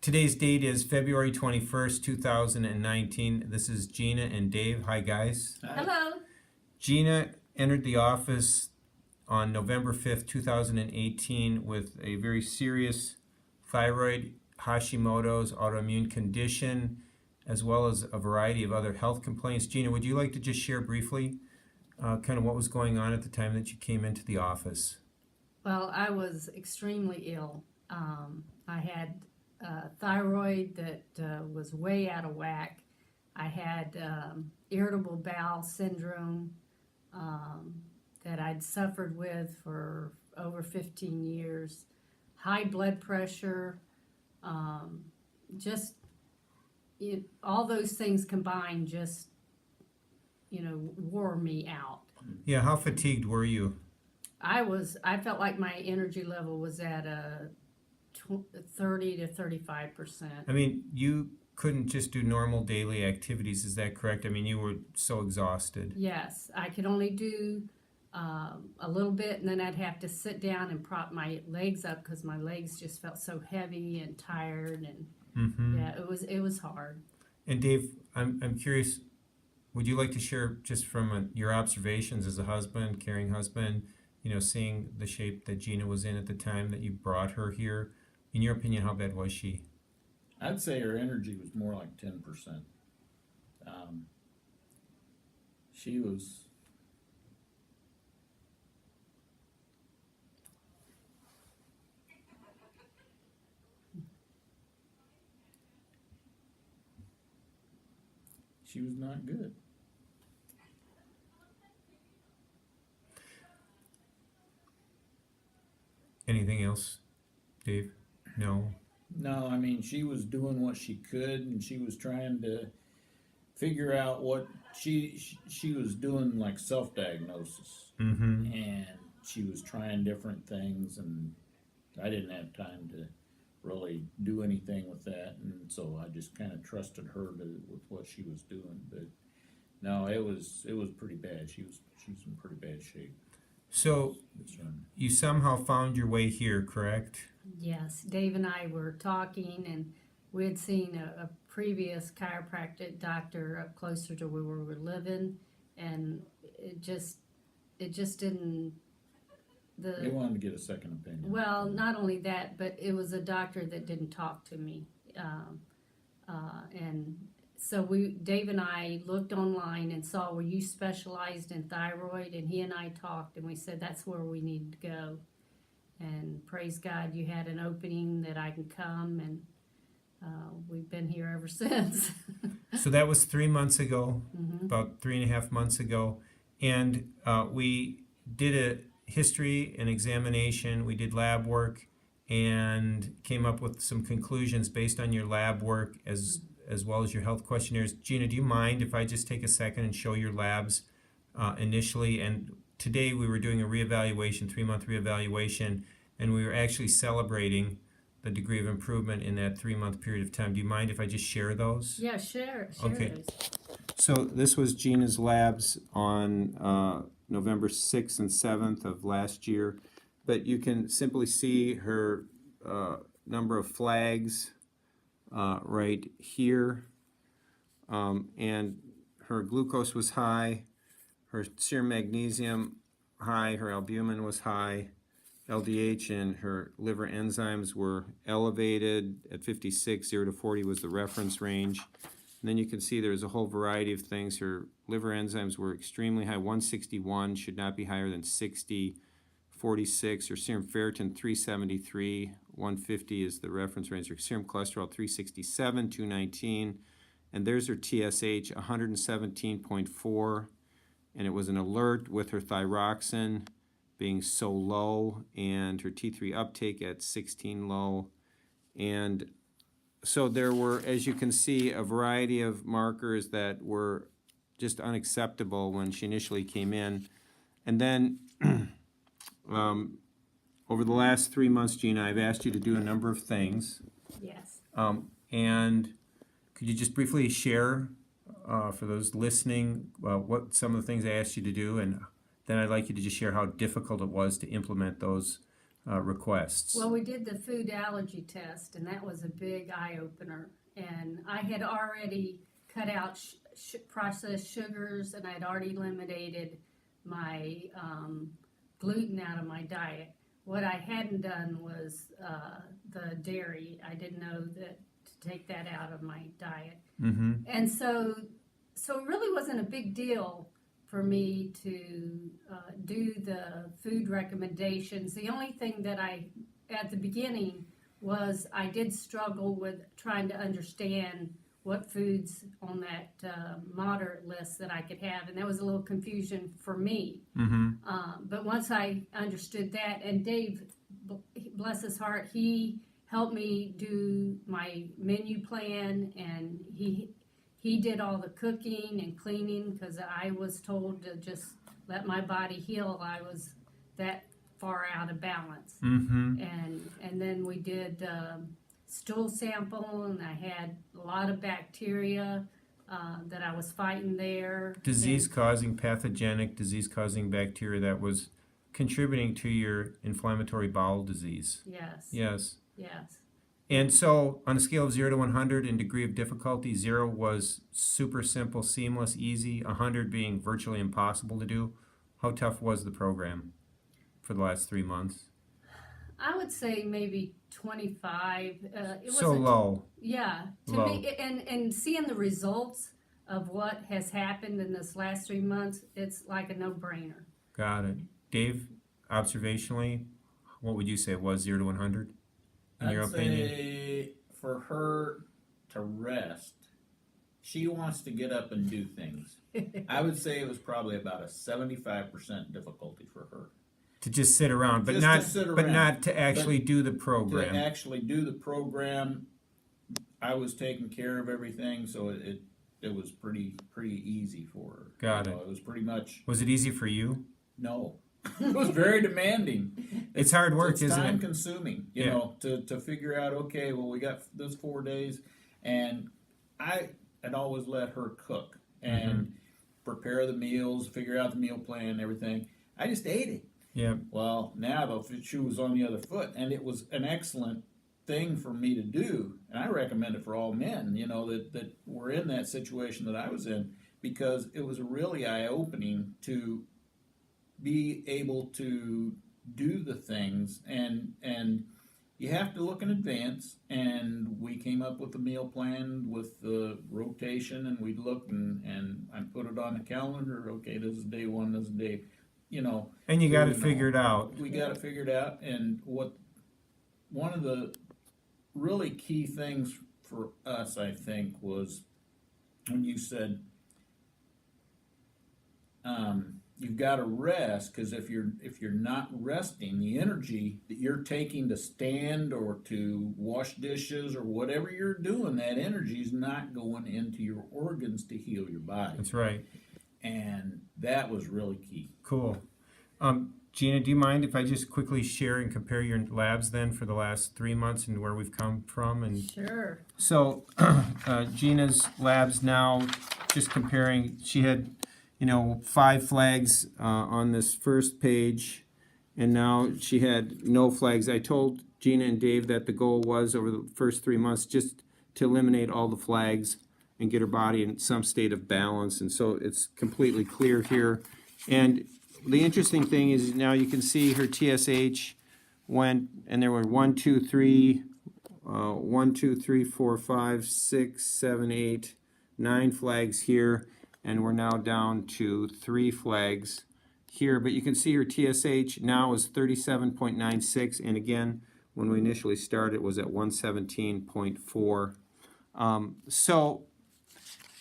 Today's date is February 21st, 2019. This is Gina and Dave. Hi, guys. Hi. Hello. Gina entered the office on November 5th, 2018 with a very serious thyroid, Hashimoto's autoimmune condition, as well as a variety of other health complaints. Gina, would you like to just share briefly kind of what was going on at the time that you came into the office? Well, I was extremely ill. I had thyroid that was way out of whack. I had irritable bowel syndrome that I'd suffered with for over 15 years, high blood pressure, all those things combined just, wore me out. Yeah, how fatigued were you? I felt like my energy level was at 30 to 35%. I mean, you couldn't just do normal daily activities, is that correct? I mean, you were so exhausted. Yes, I could only do a little bit, and then I'd have to sit down and prop my legs up because my legs just felt so heavy and tired, and yeah, it was hard. And Dave, I'm curious, would you like to share just from your observations as a husband, caring husband, seeing the shape that Gina was in at the time that you brought her here? In your opinion, how bad was she? I'd say her energy was more like 10%. She was not good. Anything else, Dave? No? No, I mean, she was doing what she could, and she was trying to figure out what she was doing, like self-diagnosis. And she was trying different things, and I didn't have time to really do anything with that, and so I just kind of trusted her with what she was doing. But no, it was pretty bad. She was in pretty bad shape. So you somehow found your way here, correct? Yes, Dave and I were talking, and we had seen a previous chiropractic doctor up closer to where we were living, and it just didn't. They wanted to get a second opinion. Well, not only that, but it was a doctor that didn't talk to me, and so Dave and I looked online and saw where you specialized in thyroid, and he and I talked, and we said that's where we need to go. And praise God, you had an opening that I can come, and we've been here ever since. So that was 3 months ago, about 3.5 months ago, and we did a history and examination. We did lab work and came up with some conclusions based on your lab work as well as your health questionnaires. Gina, do you mind if I just take a second and show your labs initially? And today we were doing a reevaluation, 3-month reevaluation, and we were actually celebrating the degree of improvement in that 3-month period of time. Do you mind if I just share those? Yeah, share Okay. those. So this was Gina's labs on November 6th and 7th of last year, but you can simply see her number of flags right here, and her glucose was high, her serum magnesium high, her albumin was high, LDH and her liver enzymes were elevated at 56, 0 to 40 was the reference range. And then you can see there's a whole variety of things. Her liver enzymes were extremely high, 161, should not be higher than 60, 46. Her serum ferritin, 373, 150 is the reference range. Her serum cholesterol, 367, 219. And there's her TSH, 117.4. And it was an alert with her thyroxine being so low, and her T3 uptake at 16 low. And so there were, as you can see, a variety of markers that were just unacceptable when she initially came in. And then over the last 3 months, Gina, I've asked you to do a number of things. Yes. And could you just briefly share for those listening what some of the things I asked you to do, and then I'd like you to just share how difficult it was to implement those requests. Well, we did the food allergy test, and that was a big eye opener. And I had already cut out processed sugars, and I'd already eliminated my gluten out of my diet. What I hadn't done was the dairy. I didn't know that to take that out of my diet. Mm-hmm. And so it really wasn't a big deal for me to do the food recommendations. The only thing that at the beginning, was I did struggle with trying to understand what foods on that moderate list that I could have, and that was a little confusion for me. Mm-hmm. But once I understood that, and Dave, bless his heart, he helped me do my menu plan, and he did all the cooking and cleaning, because I was told to just let my body heal. I was that far out of balance. Mm-hmm. And then we did stool sample, and I had a lot of bacteria that I was fighting there. Disease-causing, pathogenic, disease-causing bacteria that was contributing to your inflammatory bowel disease. Yes. Yes. Yes. And so, on a scale of 0 to 100 in degree of difficulty, 0 was super simple, seamless, easy, 100 being virtually impossible to do. How tough was the program for the last 3 months? I would say maybe 25. It So wasn't, low. yeah. To Low. me, and seeing the results of what has happened in this last 3 months, it's like a no-brainer. Got it. Dave, observationally, what would you say it was, 0 to 100? In your opinion? Say for her to rest, she wants to get up and do things. I would say it was probably about a 75% difficulty for her. To just sit around, but Just not to sit but around. not to actually do the To program. actually do the program, I was taking care of everything, so it was pretty easy for her. Got You it. know, it was pretty much Was it easy for you? no. It was very demanding. It's hard work, It's isn't time it? consuming, you Yeah. know, to figure out, okay, well, we got this 4 days, and I had always let her cook and prepare the meals, figure out the meal plan, everything. I just ate it. Yeah. Well, now the shoe was on the other foot, and it was an excellent thing for me to do, and I recommend it for all men, you know, that were in that situation that I was in, because it was really eye-opening to be able to do the things, and you have to look in advance, and we came up with a meal plan with the rotation, and we'd look and I put it on the calendar, okay, this is day one, this is day, you know. And you got it know, figured out. We got it figured out, and one of the really key things for us, I think, was when you said, you've got to rest, because if you're not resting, the energy that you're taking to stand or to wash dishes or whatever you're doing, that energy is not going into your organs to heal your body. That's right. And that was really key. Cool. Gina, do you mind if I just quickly share and compare your labs then for the last 3 months and where we've come from? And Sure. so Gina's labs now, just comparing, she had 5 flags on this first page, and now she had no flags. I told Gina and Dave that the goal was over the first 3 months just to eliminate all the flags and get her body in some state of balance, and so it's completely clear here. And the interesting thing is now you can see her TSH went, and there were 1, 2, 3, 4, 5, 6, 7, 8, 9 flags here, and we're now down to 3 flags here. But you can see her TSH now is 37.96, and again, when we initially started, it was at 117.4. So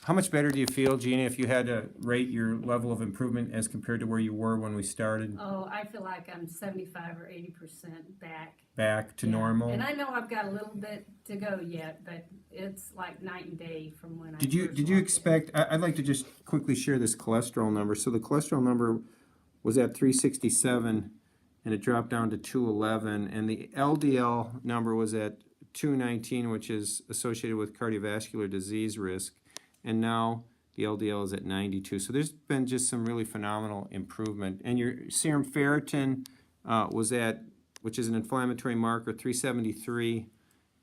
how much better do you feel, Gina, if you had to rate your level of improvement as compared to where you were when we started? Oh, I feel like I'm 75 or 80% back. Back to Yeah. normal? And I know I've got a little bit to go yet, but it's like night and day from when I Did you first did you walked in. expect? I'd like to just quickly share this cholesterol number. So the cholesterol number was at 367, and it dropped down to 211, and the LDL number was at 219, which is associated with cardiovascular disease risk, and now the LDL is at 92. So there's been just some really phenomenal improvement. And your serum ferritin was at which is an inflammatory marker, 373,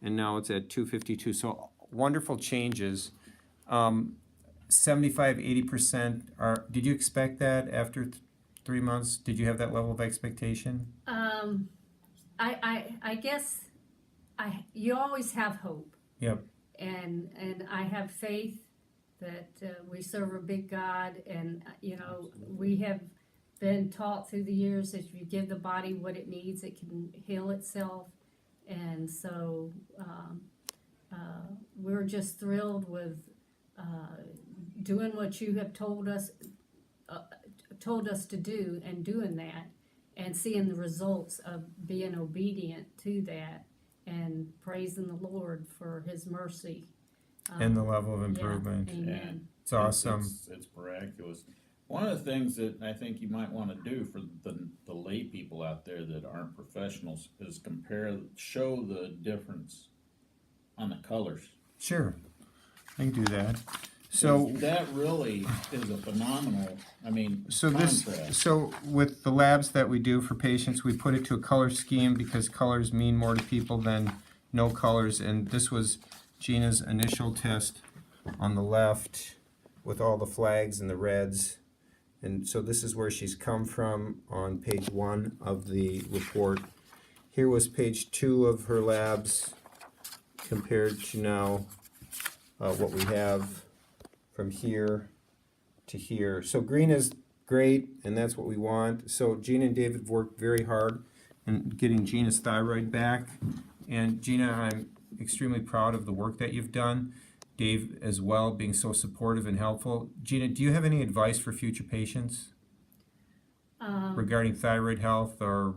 and now it's at 252. So wonderful changes. 75, 80% are, did you expect that after 3 months? Did you have that level of expectation? I guess you always have hope. Yep. And I have faith that we serve a big God, and we have been taught through the years that if you give the body what it needs, it can heal itself. And so we're just thrilled with doing what you have told us to do, and doing that, and seeing the results of being obedient to that, and praising the Lord for His mercy. And the level of improvement. Yeah, amen. It's awesome. It's miraculous. One of the things that I think you might want to do for the lay people out there that aren't professionals is show the difference on the colors. Sure, I can do that. So that really is a phenomenal, contrast. So with the labs that we do for patients, we put it to a color scheme because colors mean more to people than no colors. And this was Gina's initial test on the left with all the flags and the reds. And so this is where she's come from on page 1 of the report. Here was page 2 of her labs compared to now what we have from here to here. So green is great, and that's what we want. So Gina and David worked very hard in getting Gina's thyroid back. And Gina, I'm extremely proud of the work that you've done. Dave as well, being so supportive and helpful. Gina, do you have any advice for future patients regarding thyroid health or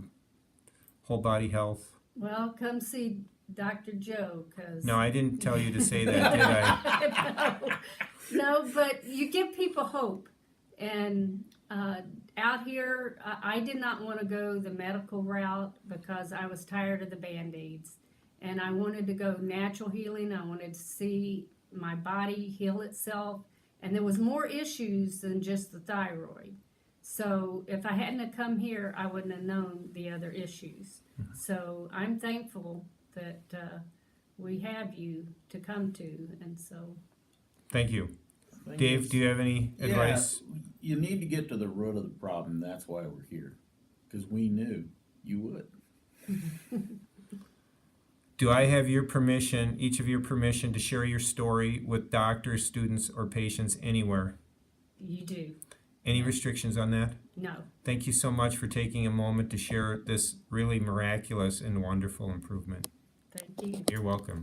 whole body health? Well, come see Dr. Joe, because... No, I didn't tell you to say that, did I? No, but you give people hope. And out here, I did not want to go the medical route because I was tired of the Band-Aids. And I wanted to go natural healing. I wanted to see my body heal itself. And there was more issues than just the thyroid. So if I hadn't have come here, I wouldn't have known the other issues. So I'm thankful that we have you to come to, and so... Thank you. Dave, do you have any advice? You need to get to the root of the problem. That's why we're here, because we knew you would. Do I have your permission, each of your permission, to share your story with doctors, students, or patients anywhere? You do. Any restrictions on that? No. Thank you so much for taking a moment to share this really miraculous and wonderful improvement. Thank you. You're welcome.